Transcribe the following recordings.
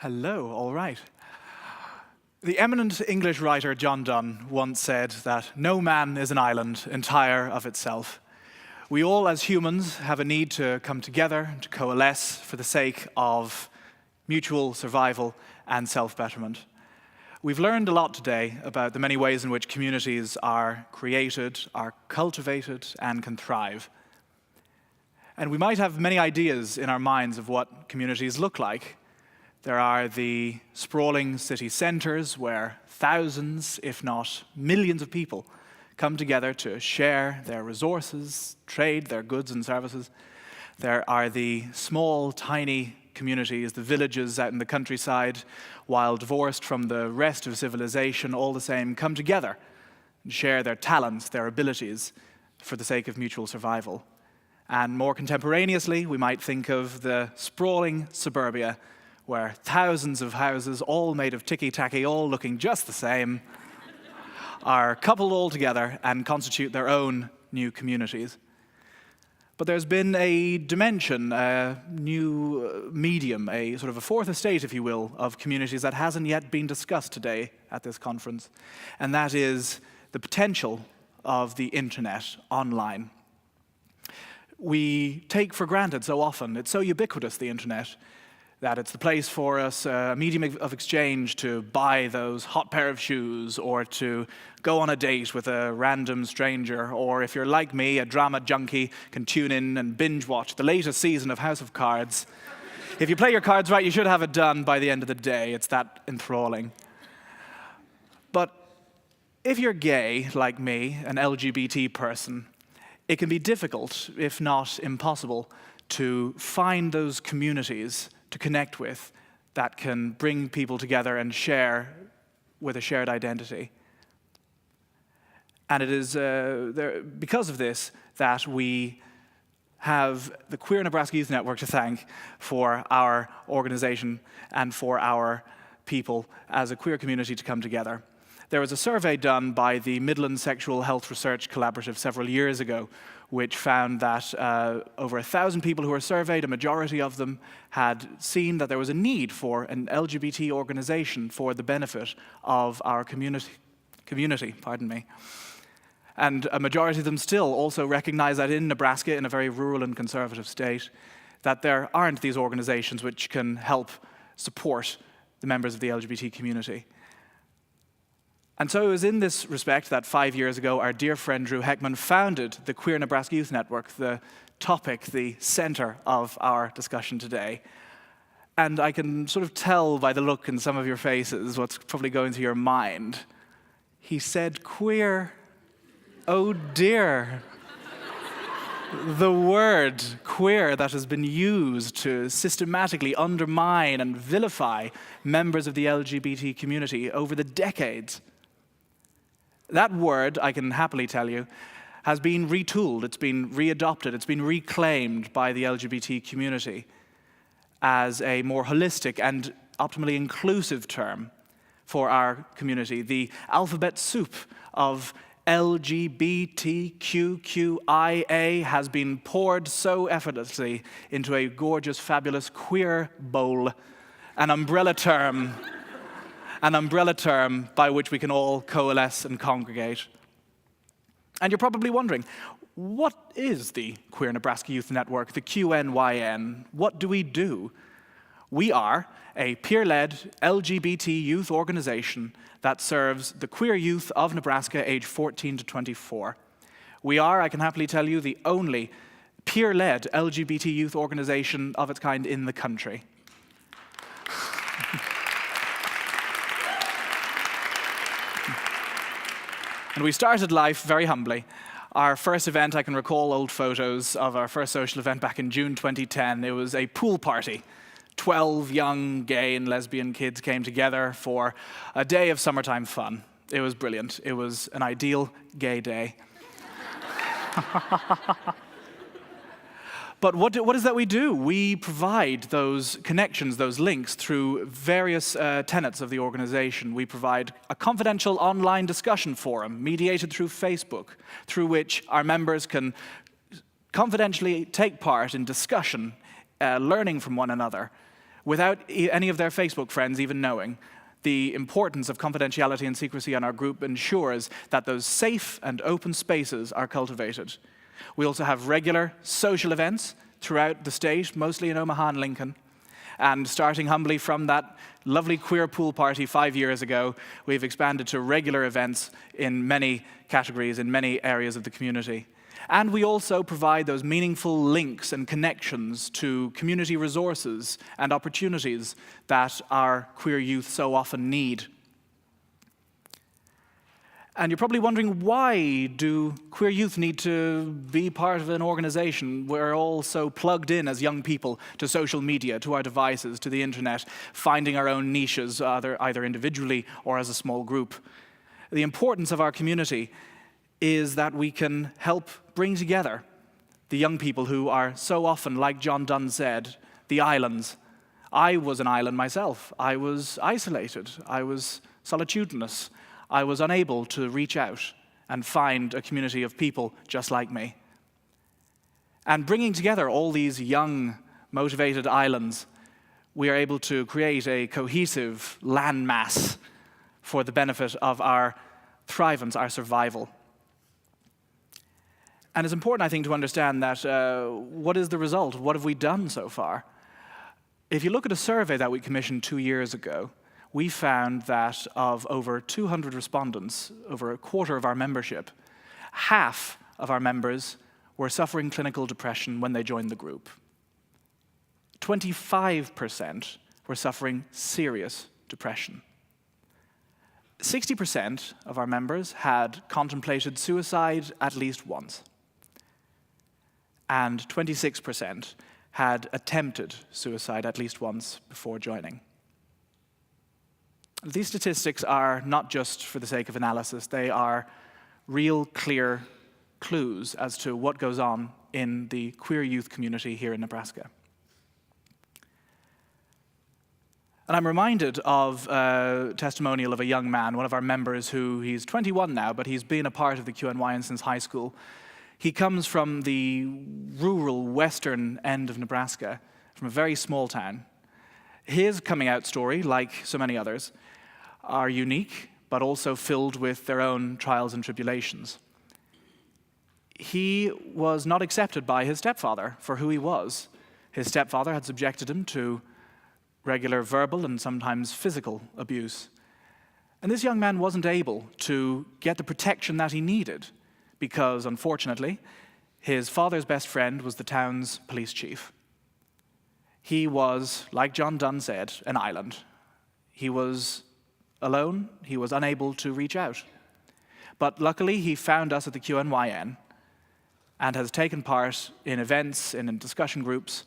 Hello, all right. The eminent English writer John Donne once said that no man is an island entire of itself. We all, as humans, have a need to come together, to coalesce for the sake of mutual survival and self-betterment. We've learned a lot today about the many ways in which communities are created, are cultivated, and can thrive. And we might have many ideas in our minds of what communities look like. There are the sprawling city centers where thousands, if not millions of people come together to share their resources, trade their goods and services. There are the small, tiny communities, the villages out in the countryside, while divorced from the rest of civilization, all the same, come together and share their talents, their abilities, for the sake of mutual survival. And more contemporaneously, we might think of the sprawling suburbia, where thousands of houses, all made of ticky-tacky, all looking just the same, are coupled all together and constitute their own new communities. But there's been a dimension, a new medium, a sort of a fourth estate, if you will, of communities that hasn't yet been discussed today at this conference, and that is the potential of the internet online. We take for granted so often, it's so ubiquitous, the internet, that it's the place for us, a medium of exchange to buy those hot pair of shoes or to go on a date with a random stranger, or if you're like me, a drama junkie, can tune in and binge watch the latest season of House of Cards. If you play your cards right, you should have it done by the end of the day. It's that enthralling. But if you're gay, like me, an LGBT person, it can be difficult, if not impossible, to find those communities to connect with that can bring people together and share with a shared identity. And it is because of this that we have the Queer Nebraska Youth Network to thank for our organization and for our people as a queer community to come together. There was a survey done by the Midland Sexual Health Research Collaborative several years ago, which found that over 1,000 people who were surveyed, a majority of them had seen that there was a need for an LGBT organization for the benefit of our community. And a majority of them still also recognize that in Nebraska, in a very rural and conservative state, that there aren't these organizations which can help support the members of the LGBT community. And so it was in this respect that 5 years ago, our dear friend Drew Heckman founded the Queer Nebraska Youth Network, the topic, the center of our discussion today. And I can sort of tell by the look in some of your faces what's probably going through your mind. He said queer. Oh dear. The word queer that has been used to systematically undermine and vilify members of the LGBT community over the decades. That word, I can happily tell you, has been retooled, it's been readopted, it's been reclaimed by the LGBT community as a more holistic and optimally inclusive term for our community. The alphabet soup of LGBTQQIA has been poured so effortlessly into a gorgeous, fabulous queer bowl, an umbrella term by which we can all coalesce and congregate. And you're probably wondering, what is the Queer Nebraska Youth Network, the QNYN? What do we do? We are a peer-led LGBT youth organization that serves the queer youth of Nebraska age 14 to 24. We are, I can happily tell you, the only peer-led LGBT youth organization of its kind in the country. And we started life very humbly. Our first event, I can recall old photos of our first social event back in June 2010. It was a pool party. 12 young gay and lesbian kids came together for a day of summertime fun. It was brilliant. It was an ideal gay day. But what is that we do? We provide those connections, those links through various tenets of the organization. We provide a confidential online discussion forum mediated through Facebook, through which our members can confidentially take part in discussion, learning from one another. without any of their Facebook friends even knowing. The importance of confidentiality and secrecy in our group ensures that those safe and open spaces are cultivated. We also have regular social events throughout the state, mostly in Omaha and Lincoln. And starting humbly from that lovely queer pool party 5 years ago, we've expanded to regular events in many categories, in many areas of the community. And we also provide those meaningful links and connections to community resources and opportunities that our queer youth so often need. And you're probably wondering, why do queer youth need to be part of an organization? We're all so plugged in as young people to social media, to our devices, to the internet, finding our own niches, either individually or as a small group. The importance of our community is that we can help bring together the young people who are so often, like John Donne said, the islands. I was an island myself. I was isolated. I was solitudinous. I was unable to reach out and find a community of people just like me. And bringing together all these young, motivated islands, we are able to create a cohesive landmass for the benefit of our thrivance, our survival. And it's important, I think, to understand that what is the result? What have we done so far? If you look at a survey that we commissioned 2 years ago, we found that of over 200 respondents, over a quarter of our membership, half of our members were suffering clinical depression when they joined the group. 25% were suffering serious depression. 60% of our members had contemplated suicide at least once. And 26% had attempted suicide at least once before joining. These statistics are not just for the sake of analysis, they are real, clear clues as to what goes on in the queer youth community here in Nebraska. And I'm reminded of a testimonial of a young man, one of our members he's 21 now, but he's been a part of the QNYN since high school. He comes from the rural western end of Nebraska, from a very small town. His coming out story, like so many others, are unique, but also filled with their own trials and tribulations. He was not accepted by his stepfather for who he was. His stepfather had subjected him to regular verbal and sometimes physical abuse. And this young man wasn't able to get the protection that he needed because, unfortunately, his father's best friend was the town's police chief. He was, like John Donne said, an island. He was alone. He was unable to reach out. But luckily, he found us at the QNYN and has taken part in events and in discussion groups.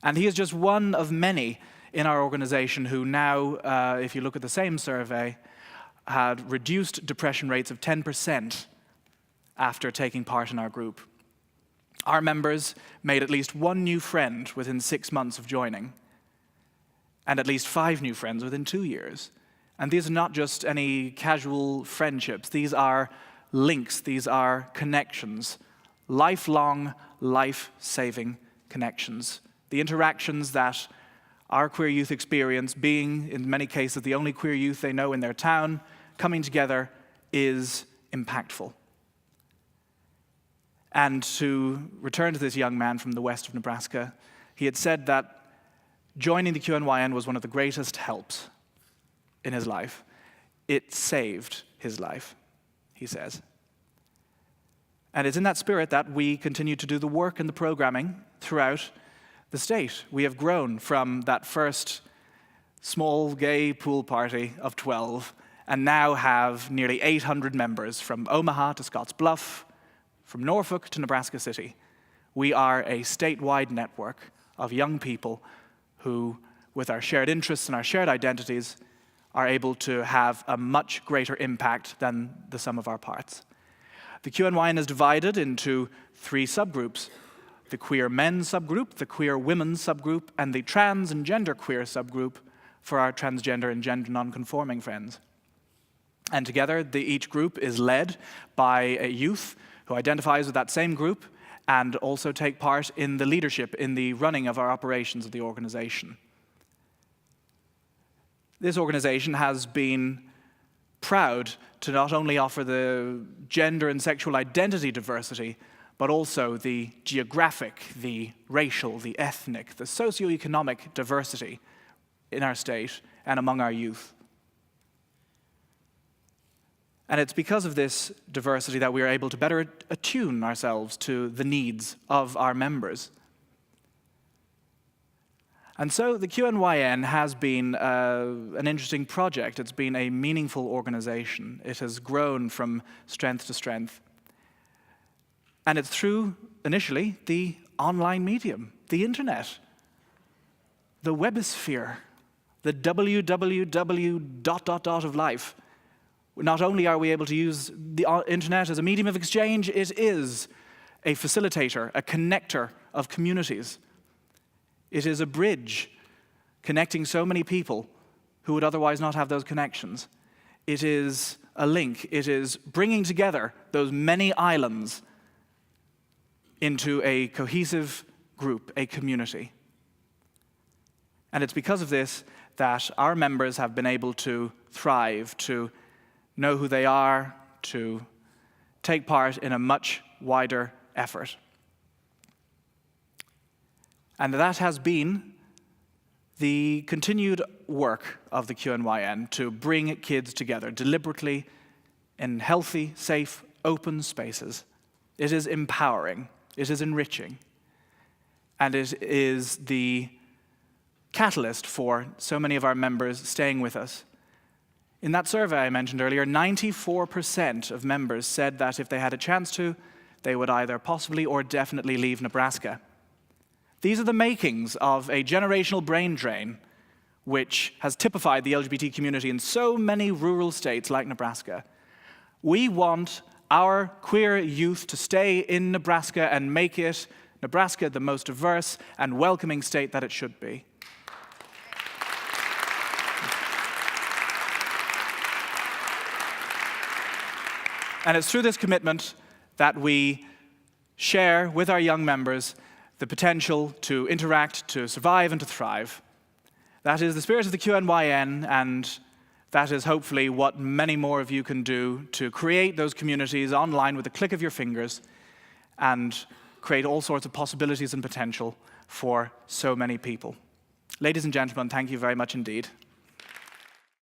And he is just one of many in our organization who now, if you look at the same survey, had reduced depression rates of 10% after taking part in our group. Our members made at least one new friend within 6 months of joining, and at least 5 new friends within 2 years. And these are not just any casual friendships. These are links. These are connections, lifelong, life-saving connections. The interactions that our queer youth experience, being, in many cases, the only queer youth they know in their town, coming together is impactful. And to return to this young man from the west of Nebraska, he had said that joining the QNYN was one of the greatest helps in his life. It saved his life, he says. And it's in that spirit that we continue to do the work and the programming throughout the state. We have grown from that first small gay pool party of 12 and now have nearly 800 members from Omaha to Scottsbluff, from Norfolk to Nebraska City. We are a statewide network of young people who, with our shared interests and our shared identities, are able to have a much greater impact than the sum of our parts. The QNYN is divided into 3 subgroups: the queer men subgroup, the queer women subgroup, and the trans and genderqueer subgroup for our transgender and gender nonconforming friends. And together, each group is led by a youth who identifies with that same group and also take part in the leadership, in the running of our operations of the organization. This organization has been proud to not only offer the gender and sexual identity diversity, but also the geographic, the racial, the ethnic, the socioeconomic diversity in our state and among our youth. And it's because of this diversity that we are able to better attune ourselves to the needs of our members. And so the QNYN has been an interesting project. It's been a meaningful organization. It has grown from strength to strength. And it's through, initially, the online medium, the internet, the webosphere, the www ... of life. Not only are we able to use the internet as a medium of exchange, it is a facilitator, a connector of communities. It is a bridge connecting so many people who would otherwise not have those connections. It is a link. It is bringing together those many islands into a cohesive group, a community. And it's because of this that our members have been able to thrive, to know who they are, to take part in a much wider effort. And that has been the continued work of the QNYN to bring kids together deliberately in healthy, safe, open spaces. It is empowering, it is enriching, and it is the catalyst for so many of our members staying with us. In that survey I mentioned earlier, 94% of members said that if they had a chance to, they would either possibly or definitely leave Nebraska. These are the makings of a generational brain drain which has typified the LGBT community in so many rural states like Nebraska. We want our queer youth to stay in Nebraska and make it, Nebraska, the most diverse and welcoming state that it should be. And it's through this commitment that we share with our young members the potential to interact, to survive, and to thrive. That is the spirit of the QNYN, and that is hopefully what many more of you can do to create those communities online with a click of your fingers and create all sorts of possibilities and potential for so many people. Ladies and gentlemen, thank you very much indeed.